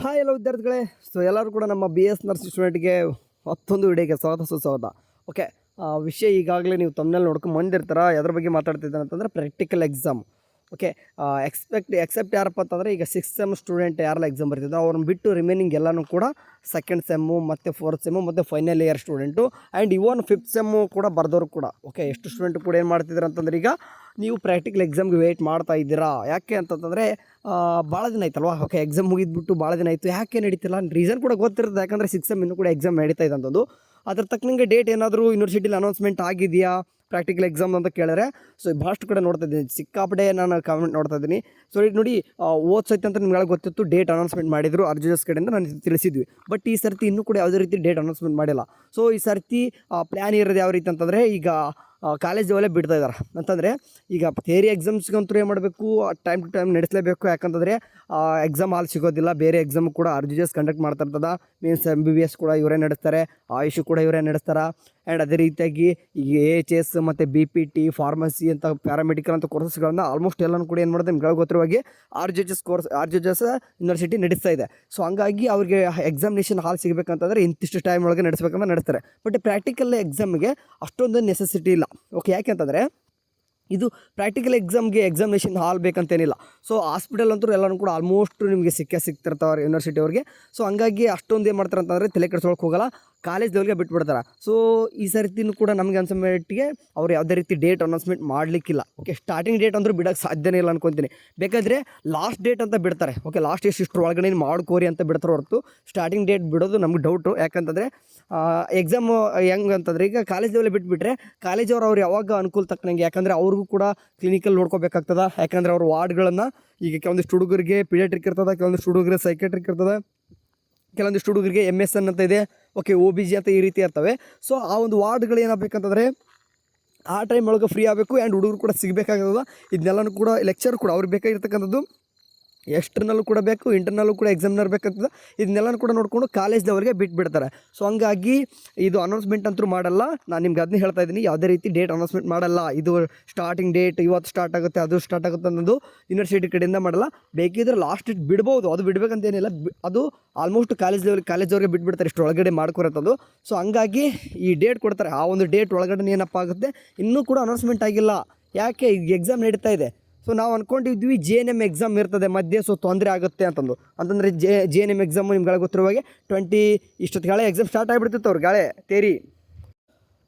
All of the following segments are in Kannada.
ಹಾಯ್ ಎಲ್ಲ ವಿದ್ಯಾರ್ಥಿಗಳೇ. ಸೊ ಎಲ್ಲರೂ ಕೂಡ ನಮ್ಮ ಬಿ ಎಸ್ ನರ್ಸಿಂಗ್ ಸ್ಟೂಡೆಂಟ್ಗೆ ಮತ್ತೊಂದು ವಿಡಿಯೋಗೆ ಸ್ವಾಗತ ಸುಸ್ವಾಗತ. ಓಕೆ, ವಿಷಯ ಈಗಾಗಲೇ ನೀವು ತಮ್ಮನಲ್ಲಿ ನೋಡ್ಕೊಂಡು ಬಂದಿರ್ತಾರ. ಎದ್ರ ಬಗ್ಗೆ ಮಾತಾಡ್ತಿದ್ದಾನೆ ಅಂತಂದರೆ ಪ್ರಾಕ್ಟಿಕಲ್ ಎಕ್ಸಾಮ್. ಓಕೆ, ಎಕ್ಸೆಪ್ಟ್ ಯಾರಪ್ಪ ಅಂತಂದರೆ ಈಗ 6th ಸೆಮ್ ಸ್ಟೂಡೆಂಟ್ ಯಾರೆಲ್ಲ ಎಕ್ಸಾಮ್ ಬರ್ತಿದ್ದೋ ಅವ್ರನ್ನ ಬಿಟ್ಟು ರಿಮೈನಿಂಗ್ ಎಲ್ಲನೂ ಕೂಡ 2nd ಸೆಮ್ಮು ಮತ್ತು 4th ಸೆಮ್ಮು ಮತ್ತು final year student and even 5th sem ಕೂಡ ಬರ್ದವರು ಕೂಡ. ಓಕೆ, ಎಷ್ಟು ಸ್ಟೂಡೆಂಟು ಕೂಡ ಏನು ಮಾಡ್ತಿದ್ದಾರೆ ಅಂತಂದ್ರೆ ಈಗ ನೀವು ಪ್ರಾಕ್ಟಿಕಲ್ ಎಕ್ಸಾಮ್ಗೆ ವೆಯ್ಟ್ ಮಾಡ್ತಾ ಇದ್ದೀರಾ. ಯಾಕೆ ಅಂತಂದರೆ ಭಾಳ ದಿನ ಆಯ್ತಲ್ವಾ. ಓಕೆ, ಎಕ್ಸಾಮ್ ಮುಗಿದ್ಬಿಟ್ಟು ಭಾಳ ದಿನ ಆಯಿತು, ಯಾಕೆ ನಡೀತಿಲ್ಲ ರೀಸನ್ ಕೂಡ ಗೊತ್ತಿರುತ್ತೆ. ಯಾಕಂದರೆ 6th ಸೆಮ್ ಇನ್ನೂ ಕೂಡ ಎಕ್ಸಾಮ್ ನಡೀತಾ ಇದೆ ಅಂತಂದು. ಅದ್ರ ತಕ್ಕನಂಗೆ ಡೇಟ್ ಏನಾದರೂ ಯೂನಿವರ್ಸಿಟಿಲಿ ಅನೌನ್ಸ್ಮೆಂಟ್ ಆಗಿದೆಯಾ ಪ್ರಾಕ್ಟಿಕಲ್ ಎಕ್ಸಾಮ್ ಅಂತ ಕೇಳಿದ್ರೆ ಸೊ ಭಾಳಷ್ಟು ಕಡೆ ನೋಡ್ತಾ ಇದ್ದೀನಿ, ಸಿಕ್ಕಾಪಡೆ ನಾನು ಕಾಮೆಂಟ್ ನೋಡ್ತಾ ಇದ್ದೀನಿ. ಸೊ ನೋಡಿ, ಓದ್ಸೈತೆ ಅಂತ ನಿಮ್ಗೆ ಗೊತ್ತಿತ್ತು, ಡೇಟ್ ಅನೌನ್ಸ್ಮೆಂಟ್ ಮಾಡಿದ್ರು ಅರ್ಜಿಸ್ ಕಡೆಯಿಂದ ನಾನು ತಿಳಿಸಿದ್ವಿ. ಬಟ್ ಈ ಸರ್ತಿ ಇನ್ನೂ ಕೂಡ ಯಾವುದೇ ರೀತಿ ಡೇಟ್ ಅನೌನ್ಸ್ಮೆಂಟ್ ಮಾಡಿಲ್ಲ. ಸೊ ಈ ಸರ್ತಿ ಪ್ಲ್ಯಾನ್ ಇರೋದು ಯಾವ ರೀತಿ ಅಂತಂದರೆ ಈಗ ಕಾಲೇಜ್ ಲೆವೆಲೇ ಬಿಡ್ತಾ ಇದ್ದಾರೆ. ಅಂತಂದರೆ ಈಗ ಥಿಯರಿ ಎಕ್ಸಾಮ್ಸ್ಗಂತೂ ಏನು ಮಾಡಬೇಕು, ಟೈಮ್ ಟು ಟೈಮ್ ನಡೆಸಲೇಬೇಕು. ಯಾಕಂತಂದರೆ ಎಕ್ಸಾಮ್ ಹಾಲ್ ಸಿಗೋದಿಲ್ಲ. ಬೇರೆ ಎಕ್ಸಾಮ್ ಕೂಡ ಅರ್ಜಿಸ್ ಕಂಡಕ್ಟ್ ಮಾಡ್ತಾ ಇರ್ತದೆ. ಮೀನ್ಸ್ MBBS ಕೂಡ ಇವರೇ ನಡೆಸ್ತಾರೆ, ಆಯುಷ್ ಕೂಡ ಇವರೇ ನಡೆಸ್ತಾರೆ. ಆ್ಯಂಡ್ ಅದೇ ರೀತಿಯಾಗಿ ಈಗ AHS ಮತ್ತು BPT ಫಾರ್ಮಸಿ ಅಂತ ಪ್ಯಾರಾಮೆಡಿಕಲ್ ಅಂತ ಕೋರ್ಸಸ್ಗಳನ್ನ ಆಲ್ಮೋಸ್ಟ್ ಎಲ್ಲನೂ ಕೂಡ ಏನು ಮಾಡೋದು ನಿಮ್ಗೆ ಗೊತ್ತಿರುವಾಗೆ RJHS ಯೂನಿವರ್ಸಿಟಿ ನಡೆಸ್ತಾ ಇದೆ. ಸೊ ಹಂಗಾಗಿ ಅವ್ರಿಗೆ ಎಕ್ಸಾಮಿನೇಷನ್ ಹಾಲ್ ಸಿಗಬೇಕಂತಂದರೆ ಇಂತಿಷ್ಟು ಟೈಮ್ ಒಳಗೆ ನಡೆಸಬೇಕಂತ ನಡೆಸ್ತಾರೆ. ಬಟ್ ಪ್ರಾಕ್ಟಿಕಲ್ ಎಕ್ಸಾಮ್ಗೆ ಅಷ್ಟೊಂದು ನೆಸೆಸಿಟಿ ಇಲ್ಲ. ಓಕೆ, ಯಾಕೆ ಅಂತಂದರೆ ಇದು ಪ್ರಾಕ್ಟಿಕಲ್ ಎಕ್ಸಾಮ್ಗೆ ಎಕ್ಸಾಮಿನೇಷನ್ ಹಾಲ್ ಬೇಕಂತೇನಿಲ್ಲ. ಸೊ ಹಾಸ್ಪಿಟಲ್ ಅಂತೂ ಎಲ್ಲರೂ ಕೂಡ ಆಲ್ಮೋಸ್ಟ್ ನಿಮಗೆ ಸಿಗ್ತಿರ್ತಾವೆ ಯೂನಿವರ್ಸಿಟಿ ಅವ್ರಿಗೆ. ಸೊ ಹಂಗಾಗಿ ಅಷ್ಟೊಂದು ಏನು ಮಾಡ್ತಾರೆ ಅಂತಂದರೆ ತಲೆ ಕೆಡಿಸ್ಕೊಳಕ್ಕೆ ಹೋಗಲ್ಲ, ಕಾಲೇಜ್ ಲೆವೆಲ್ಗೆ ಬಿಟ್ಬಿಡ್ತಾರೆ. ಸೊ ಈ ಸರ್ತಿನೂ ಕೂಡ ನಮಗೆ ಅನ್ಸೋ ಮಟ್ಟಿಗೆ ಅವ್ರು ಯಾವುದೇ ರೀತಿ ಡೇಟ್ ಅನೌನ್ಸ್ಮೆಂಟ್ ಮಾಡಲಿಕ್ಕಿಲ್ಲ. ಓಕೆ, ಸ್ಟಾರ್ಟಿಂಗ್ ಡೇಟ್ ಅಂದರೂ ಬಿಡೋಕ್ಕೆ ಸಾಧ್ಯನೇ ಇಲ್ಲ ಅನ್ಕೊತೀನಿ. ಬೇಕಾದರೆ ಲಾಸ್ಟ್ ಡೇಟ್ ಅಂತ ಬಿಡ್ತಾರೆ. ಓಕೆ, ಲಾಸ್ಟ್ ಇಷ್ಟು ಒಳಗಡೆ ಮಾಡ್ಕೋರಿ ಅಂತ ಬಿಡ್ತಾರೆ ಹೊರತು ಸ್ಟಾರ್ಟಿಂಗ್ ಡೇಟ್ ಬಿಡೋದು ನಮ್ಗೆ ಡೌಟು. ಯಾಕಂತಂದರೆ ಎಕ್ಸಾಮು ಹೆಂಗೆ ಅಂತಂದರೆ ಈಗ ಕಾಲೇಜ್ ಲೆವೆಲ್ ಬಿಟ್ಬಿಟ್ರೆ ಕಾಲೇಜವ್ರು ಅವ್ರು ಯಾವಾಗ ಅನುಕೂಲ ತಕ್ಕನಂಗೆ, ಯಾಕಂದರೆ ಅವ್ರಿಗೂ ಕೂಡ ಕ್ಲಿನಿಕಲ್ ನೋಡ್ಕೋಬೇಕಾಗ್ತದೆ. ಯಾಕಂದರೆ ಅವ್ರ ವಾರ್ಡ್ಗಳನ್ನು ಈಗ ಕೆಲವೊಂದಿಷ್ಟು ಹುಡುಗರಿಗೆ ಪೀಡಿಯಾಟ್ರಿಕ್ ಇರ್ತದೆ, ಕೆಲವೊಂದಿಷ್ಟು ಹುಡುಗರಿಗೆ ಸೈಕೆಟ್ರಿಕ್ ಇರ್ತದೆ, ಕೆಲವೊಂದಿಷ್ಟು ಹುಡುಗರಿಗೆ MSN ಅಂತ ಇದೆ, ಓಕೆ OBG ಅಂತ ಈ ರೀತಿ ಇರ್ತವೆ. ಸೊ ಆ ಒಂದು ವಾರ್ಡ್ಗಳು ಏನಾಗಬೇಕಂತಂದರೆ ಆ ಟೈಮ್ ಒಳಗೆ ಫ್ರೀ ಆಗಬೇಕು ಆ್ಯಂಡ್ ಹುಡುಗರು ಕೂಡ ಸಿಗಬೇಕಾಗ್ತದೆ. ಇದನ್ನೆಲ್ಲನೂ ಕೂಡ ಲೆಕ್ಚರ್ ಕೂಡ ಅವ್ರಿಗೆ ಬೇಕಾಗಿರ್ತಕ್ಕಂಥದ್ದು ಎಕ್ಸ್ಟರ್ನಲ್ಲೂ ಕೂಡ ಬೇಕು, ಇಂಟರ್ನಲ್ಲೂ ಕೂಡ ಎಕ್ಸಾಮ್ನರ್ ಬೇಕಂತದೆ. ಇದನ್ನೆಲ್ಲನೂ ಕೂಡ ನೋಡಿಕೊಂಡು ಕಾಲೇಜ್ ಲೆವೆಲ್ಗೆ ಬಿಟ್ಬಿಡ್ತಾರೆ. ಸೊ ಹಂಗಾಗಿ ಇದು ಅನೌನ್ಸ್ಮೆಂಟ್ ಅಂತೂ ಮಾಡಲ್ಲ. ನಾನು ನಿಮ್ಗೆ ಅದನ್ನೇ ಹೇಳ್ತಾ ಇದ್ದೀನಿ, ಯಾವುದೇ ರೀತಿ ಡೇಟ್ ಅನೌನ್ಸ್ಮೆಂಟ್ ಮಾಡಲ್ಲ. ಇದು ಸ್ಟಾರ್ಟಿಂಗ್ ಡೇಟ್ ಇವತ್ತು ಸ್ಟಾರ್ಟ್ ಆಗುತ್ತೆ, ಅದು ಸ್ಟಾರ್ಟ್ ಆಗುತ್ತೆ ಅನ್ನೋದು ಯೂನಿವರ್ಸಿಟಿ ಕಡೆಯಿಂದ ಮಾಡಲ್ಲ. ಬೇಕಿದ್ರೆ ಲಾಸ್ಟ್ ಡೇಟ್ ಬಿಡ್ಬೋದು, ಅದು ಬಿಡಬೇಕಂತೇನಿಲ್ಲ. ಅದು ಆಲ್ಮೋಸ್ಟ್ ಕಾಲೇಜವ್ರಿಗೆ ಬಿಟ್ಬಿಡ್ತಾರೆ, ಇಷ್ಟು ಒಳಗಡೆ ಮಾಡ್ಕೊರತ್ತದು. ಸೊ ಹಂಗಾಗಿ ಈ ಡೇಟ್ ಕೊಡ್ತಾರೆ. ಆ ಒಂದು ಡೇಟ್ ಒಳಗಡೆ ಏನಪ್ಪ ಆಗುತ್ತೆ ಇನ್ನೂ ಕೂಡ ಅನೌನ್ಸ್ಮೆಂಟ್ ಆಗಿಲ್ಲ. ಯಾಕೆ ಈಗ ಎಕ್ಸಾಮ್ ನಡೀತಾ ಇದೆ. ಸೊ ನಾವು ಅಂದ್ಕೊಂಡಿದ್ವಿ JNM ಎಕ್ಸಾಮ್ ಇರ್ತದೆ ಮಧ್ಯೆ, ಸೊ ತೊಂದರೆ ಆಗುತ್ತೆ ಅಂತಂದರೆ JNM ಎಕ್ಸಾಮು ನಿಮ್ಗೆ ಗೊತ್ತಿರುವಾಗೆ 20 ಇಷ್ಟೊತ್ತಿಗಾಳೆ ಎಕ್ಸಾಮ್ ಸ್ಟಾರ್ಟ್ ಆಗಿಬಿಡ್ತಿತ್ತು ಅವ್ರು ಗಾಳೆ ತೇರಿ.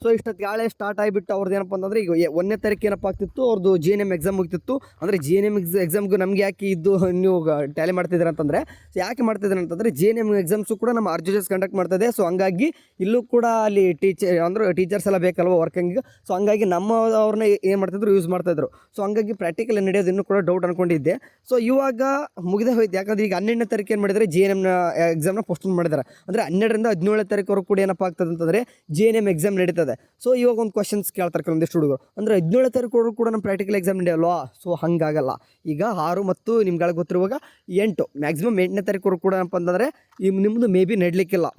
ಸೊ ಇಷ್ಟೊತ್ತಿಗಾಳೆ ಸ್ಟಾರ್ಟ್ ಆಗಿಬಿಟ್ಟು ಅವ್ರದ್ದು ಏನಪ್ಪ ಅಂತಂದರೆ ಈಗ 1ನೇ ತಾರೀಕು ಏನಪ್ಪ ಆಗ್ತಿತ್ತು ಅವ್ರದ್ದು JNM ಎಕ್ಸಾಮ್ ಮುಗ್ತಿತ್ತು. ಅಂದರೆ JNM ಎಕ್ಸಾಮ್ಗೂ ನಮಗೆ ಯಾಕೆ ಇದು ನೀವು ಟ್ಯಾಲಿ ಮಾಡ್ತಿದ್ದೀರ ಅಂತಂದರೆ ಯಾಕೆ ಮಾಡ್ತಿದ್ದಾರೆ ಅಂತಂದರೆ JNM ಎಕ್ಸಾಮ್ಸು ಕೂಡ ನಮ್ಮ RJHS ಕಂಡಕ್ಟ್ ಮಾಡ್ತಾಯಿದೆ. ಸೊ ಹಂಗಾಗಿ ಇಲ್ಲೂ ಕೂಡ ಅಲ್ಲಿ ಟೀಚರ್ಸ್ ಎಲ್ಲ ಬೇಕಲ್ವ ವರ್ಕಿಂಗ್. ಸೊ ಹಂಗಾಗಿ ಅವ್ರನ್ನ ಏನು ಮಾಡ್ತಿದ್ರು ಯೂಸ್ ಮಾಡ್ತಾಯಿದ್ರು. ಸೊ ಹಂಗಾಗಿ ಪ್ರಾಕ್ಟಿಕಲ್ ನಡೆಯೋದು ಇನ್ನೂ ಕೂಡ ಡೌಟ್ ಅಂದ್ಕೊಂಡಿದ್ದೆ. ಸೊ ಇವಾಗ ಮುಗಿದೇ ಹೋಯ್ತು. ಯಾಕಂದರೆ ಈಗ 12ನೇ ತಾರೀಕು ಏನು ಮಾಡಿದರೆ JNM ಎಕ್ಸಾಮ್ನ ಪೋಸ್ಟ್ಪೋನ್ ಮಾಡಿದ್ದಾರೆ. ಅಂದರೆ 12ರಿಂದ 17ನೇ ತಾರೀಕುವರೆಗೂ ಕೂಡ ಏನಪ್ಪ ಆಗ್ತದೆ ಅಂತಂದರೆ JNM ಎಕ್ಸಾಮ್ ನಡೀತದೆ. ಸೊ ಇವಾಗ ಒಂದು ಕ್ವಶನ್ಸ್ ಕೇಳ್ತಾರೆ ಕೆಲವೊಂದಿಷ್ಟು ಹುಡುಗರು, ಅಂದರೆ 17ನೇ ತಾರೀಕು ಕೂಡ ನಮ್ಮ ಪ್ರಾಕ್ಟಿಕಲ್ ಎಕ್ಸಾಮ್ ನಡೆಯಲ್ವಾ. ಸೊ ಹಂಗಾಗಲ್ಲ. ಈಗ 6 ಮತ್ತು ನಿಮ್ಗೆ ಗೊತ್ತಿರುವಾಗ 8 ಮ್ಯಾಕ್ಸಿಮಮ್ 8ನೇ ತಾರೀಕು ಕೂಡ ಏನಪ್ಪ ಅಂತಂದರೆ ನಿಮ್ಮದು ಮೇ ಬಿ ನಡಲಿಕ್ಕಿಲ್ಲ.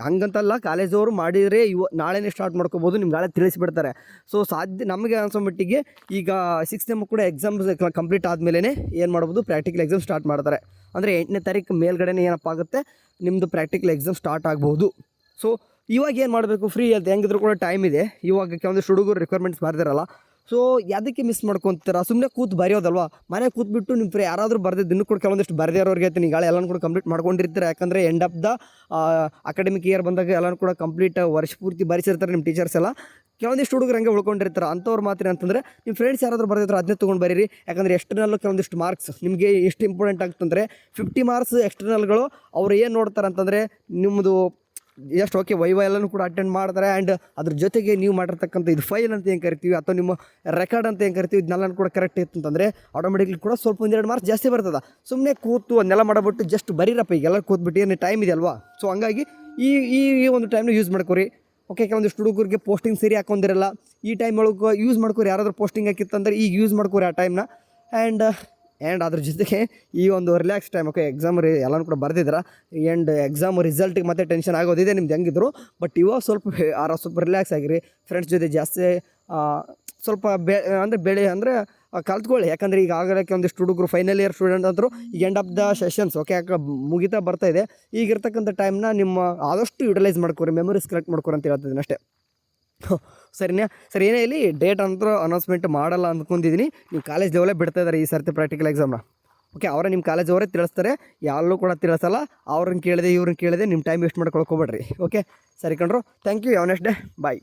ಹಂಗಂತಲ್ಲ, ಕಾಲೇಜವರು ಮಾಡಿದರೆ ನಾಳೆನೇ ಸ್ಟಾರ್ಟ್ ಮಾಡ್ಕೋಬೋದು, ನಿಮ್ಗೆ ನಾಳೆ ತಿಳಿಸಿಬಿಡ್ತಾರೆ. ಸೊ ಸಾಧ್ಯ ನಮಗೆ ಅನ್ಸೋ ಮಟ್ಟಿಗೆ ಈಗ 6th ಸೆಮ್ ಕೂಡ ಎಕ್ಸಾಮ್ಸ್ ಕಂಪ್ಲೀಟ್ ಆದಮೇಲೆ ಏನು ಮಾಡ್ಬೋದು ಪ್ರಾಕ್ಟಿಕಲ್ ಎಕ್ಸಾಮ್ ಸ್ಟಾರ್ಟ್ ಮಾಡ್ತಾರೆ. ಅಂದರೆ 8ನೇ ತಾರೀಕು ಮೇಲ್ಗಡೆ ಏನಪ್ಪ ಆಗುತ್ತೆ ನಿಮ್ಮದು ಪ್ರಾಕ್ಟಿಕಲ್ ಎಕ್ಸಾಮ್ ಸ್ಟಾರ್ಟ್ ಆಗ್ಬೋದು. ಸೊ ಇವಾಗ ಏನು ಮಾಡಬೇಕು, ಫ್ರೀ ಅಂತ ಹೆಂಗಿದ್ರು ಕೂಡ ಟೈಮ್ ಇದೆ. ಇವಾಗ ಕೆಲವೊಂದಿಷ್ಟು ಹುಡುಗರು ರಿಕ್ವೈರ್ಮೆಂಟ್ಸ್ ಬರ್ದಿರಲ್ಲ. ಸೊ ಯಾವುದಕ್ಕೆ ಮಿಸ್ ಮಾಡ್ಕೊತೀರ, ಸುಮ್ಮನೆ ಕೂತು ಬರೆಯೋದಲ್ವಾ. ಮನೆ ಕೂತ್ಬಿಟ್ಟು ನಿಮ್ಮ ಫ್ರೀ ಯಾರಾದರೂ ಬರ್ದಿದ್ದು ಇನ್ನೂ ಕೂಡ ಕೆಲವೊಂದಿಷ್ಟು ಬರೆದಿರೋರಿಗೆ ಆಯ್ತು ಈಗ ಎಲ್ಲನೂ ಕೂಡ ಕಂಪ್ಲೀಟ್ ಮಾಡ್ಕೊಂಡಿರ್ತಾರೆ. ಯಾಕಂದರೆ end of the academic year ಬಂದಾಗ ಎಲ್ಲನೂ ಕೂಡ ಕಂಪ್ಲೀಟ್ ವರ್ಷ ಪೂರ್ತಿ ಬರೆಸಿರ್ತಾರೆ ನಿಮ್ಮ ಟೀಚರ್ಸ್ ಎಲ್ಲ. ಕೆಲವೊಂದಿಷ್ಟು ಹುಡುಗರು ಹಂಗೆ ಉಳ್ಕೊಂಡಿರ್ತಾರೆ. ಅಂಥವ್ರು ಮಾತ್ರ ಅಂತಂದರೆ ನಿಮ್ಮ ಫ್ರೆಂಡ್ಸ್ ಯಾರಾದರೂ ಬರ್ದಿದ್ರು ಅದನ್ನೇ ತೊಗೊಂಡು ಬರೀರಿ. ಯಾಕಂದರೆ ಎಕ್ಸ್ಟರ್ನಲ್ಲು ಕೆಲವೊಂದಿಷ್ಟು ಮಾರ್ಕ್ಸ್ ನಿಮಗೆ ಎಷ್ಟು ಇಂಪಾರ್ಟೆಂಟ್ ಆಗ್ತಂದರೆ 50 ಮಾರ್ಕ್ಸ್ ಎಕ್ಸ್ಟರ್ನಲ್ಗಳು ಅವ್ರು ಏನು ನೋಡ್ತಾರೆ ಅಂತಂದರೆ ನಿಮ್ಮದು ಎಷ್ಟು ಓಕೆ ಎಲ್ಲನೂ ಕೂಡ ಅಟೆಂಡ್ ಮಾಡ್ತಾರೆ. ಆ್ಯಂಡ್ ಅದ್ರ ಜೊತೆಗೆ ನೀವು ಮಾಡಿರ್ತಕ್ಕಂಥ ಇದು ಫೈಲ್ ಅಂತ ಏನು ಕರಿತೀವಿ ಅಥವಾ ನಿಮ್ಮ ರೆಕಾರ್ಡ್ ಅಂತ ಏನು ಕರಿತೀವಿ ಇದನ್ನೆಲ್ಲ ಕೂಡ ಕರೆಕ್ಟ್ ಇತ್ತು ಅಂತಂದರೆ ಆಟೋಮೆಟಿಕ್ಲಿ ಕೂಡ ಸ್ವಲ್ಪ 1-2 ಮಾರ್ಕ್ಸ್ ಜಾಸ್ತಿ ಬರ್ತದೆ. ಸುಮ್ಮನೆ ಕೂತು ಅದನ್ನೆಲ್ಲ ಮಾಡಿಬಿಟ್ಟು ಜಸ್ಟ್ ಬರೀರಪ್ಪ, ಈಗೆಲ್ಲ ಕೂತ್ಬಿಟ್ಟು ಏನು ಟೈಮ್ ಇದೆ ಅಲ್ವಾ. ಸೊ ಹಂಗಾಗಿ ಈ ಒಂದು ಟೈಮ್ನ ಯೂಸ್ ಮಾಡ್ಕೊರಿ. ಓಕೆ, ಕೆಲವೊಂದಿಷ್ಟು ಹುಡುಗರಿಗೆ ಪೋಸ್ಟಿಂಗ್ ಸರಿ ಹಾಕೊಂಡಿರಲ್ಲ, ಈ ಟೈಮ್ ಒಳಗೆ ಯೂಸ್ ಮಾಡ್ಕೊರಿ. ಯಾರಾದರೂ ಪೋಸ್ಟಿಂಗ್ ಹಾಕಿತ್ತಂದ್ರೆ ಈಗ ಯೂಸ್ ಮಾಡ್ಕೊರಿ ಆ ಟೈಮ್ನ. ಆ್ಯಂಡ್ ಅದ್ರ ಜೊತೆಗೆ ಈ ಒಂದು ರಿಲ್ಯಾಕ್ಸ್ ಟೈಮ್. ಓಕೆ, ಎಕ್ಸಾಮ್ ಎಲ್ಲನೂ ಕೂಡ ಬರ್ದಿದ್ದೀರ ಆ್ಯಂಡ್ ಎಕ್ಸಾಮ್ ರಿಸಲ್ಟಿಗೆ ಮತ್ತೆ ಟೆನ್ಷನ್ ಆಗೋದಿದೆ ನಿಮ್ದು ಹೆಂಗಿದ್ರು. ಬಟ್ ಇವಾಗ ಸ್ವಲ್ಪ ರಿಲ್ಯಾಕ್ಸ್ ಆಗಿರಿ. ಫ್ರೆಂಡ್ಸ್ ಜೊತೆ ಜಾಸ್ತಿ ಸ್ವಲ್ಪ ಅಂದರೆ ಕಲ್ತ್ಕೊಳ್ಳಿ. ಯಾಕಂದರೆ ಈಗಾಗಲೇ ಒಂದಿಷ್ಟು ಹುಡುಗರು ಫೈನಲ್ ಇಯರ್ ಸ್ಟೂಡೆಂಟ್ ಅಂದರು ಈಗ end of the sessions okay ಮುಗಿತಾ ಬರ್ತಾ ಇದೆ. ಈಗಿರ್ತಕ್ಕಂಥ ಟೈಮ್ನ ನಿಮ್ಮ ಆದಷ್ಟು ಯುಟಿಲೈಸ್ ಮಾಡ್ಕೊರಿ, ಮೆಮೊರೀಸ್ ಕಲೆಕ್ಟ್ ಮಾಡ್ಕೊರಿ ಅಂತ ಹೇಳ್ತಿದ್ದೀನಿ ಅಷ್ಟೇ. ಸರಿನಾ ಸರ್, ಏನೇ ಇಲ್ಲಿ ಡೇಟ್ ಅಂತ ಅನೌನ್ಸ್ಮೆಂಟ್ ಮಾಡಲ್ಲ ಅಂದ್ಕೊಂಡಿದ್ದೀನಿ. ನೀವು ಕಾಲೇಜ್ ಲೆವೆಲೇ ಬಿಡ್ತಾ ಇದ್ದಾರೆ ಈ ಸರ್ತಿ ಪ್ರಾಕ್ಟಿಕಲ್ ಎಕ್ಸಾಮ್ನ. ಓಕೆ, ಅವರೇ ನಿಮ್ಮ ಕಾಲೇಜ್ ಅವರೇ ತಿಳಿಸ್ತಾರೆ, ಯಾರೂ ಕೂಡ ತಿಳಿಸಲ್ಲ. ಅವ್ರನ್ನ ಕೇಳಿದೆ ಇವ್ರನ್ನ ಕೇಳಿದೆ ನಿಮ್ಮ ಟೈಮ್ ವೇಸ್ಟ್ ಮಾಡ್ಕೊಳಕ್ಕೆ ಹೋಗ್ಬೇಡ್ರಿ. ಓಕೆ ಸರಿ ಕಣ್ರು, ಥ್ಯಾಂಕ್ ಯು. ಯಾವ ನೆಕ್ಸ್ಟ್ ಡೇ ಬಾಯ್.